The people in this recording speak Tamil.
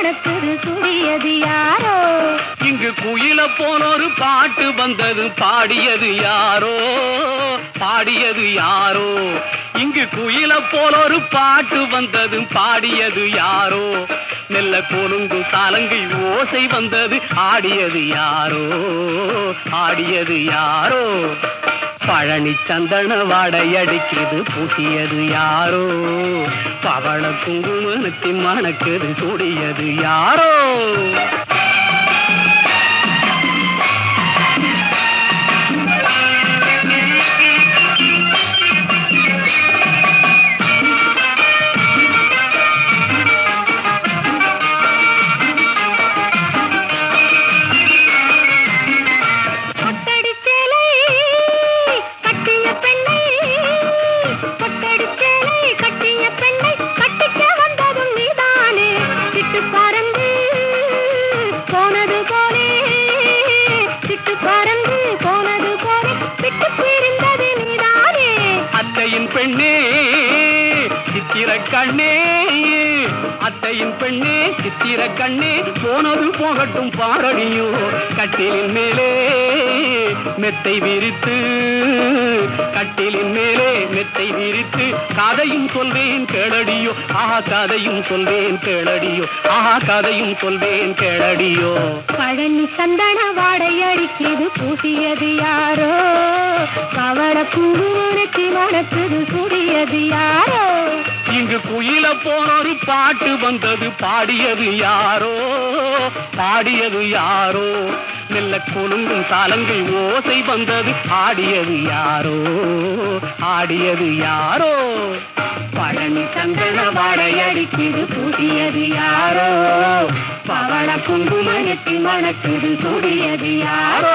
மணக்குது சுடியது யாரோ? இங்கு குயில போனொரு பாட்டு வந்தது பாடியது யாரோ? பாடியது யாரோ? இங்கு குயில போலொரு பாட்டு வந்தது பாடியது யாரோ? நெல்ல கொலுங்கு சாலங்கை ஓசை வந்தது ஆடியது யாரோ? ஆடியது யாரோ? பழனி சந்தன வாடையடிக்குது பூசியது யாரோ? பவள குங்குமத்தின் மணக்குது சூடியது யாரோ? பெண்ணே சித்திர கண்ணே, அத்தையின் பெண்ணே சித்திர கண்ணே, போனது போகட்டும் பாரடியோ. கட்டிலின் மேலே மெத்தை விரித்து, கட்டிலின் மேலே மெத்தை விரித்து கதையும் சொல்வேன் கேளடியோ. ஆஹா கதையும் சொல்வேன் கேளடியோ. ஆஹா கதையும் சொல்வேன் கேளடியோ. பழனி சந்தன வாடை அடிக்குது பூசியது யாரோ? பவள குங்குமத்தி மணக்குது சுடியது யாரோ? இங்கு குயில போனொரு பாட்டு வந்தது பாடியது யாரோ? பாடியது யாரோ? மெல்ல கொலுங்கும் சாலங்கை ஓசை வந்தது ஆடியது யாரோ? ஆடியது யாரோ? பழனி சந்தன வாடை அடிக்குது பூசியது யாரோ? பவள குங்குமத்தி மணக்குது சுடியது யாரோ?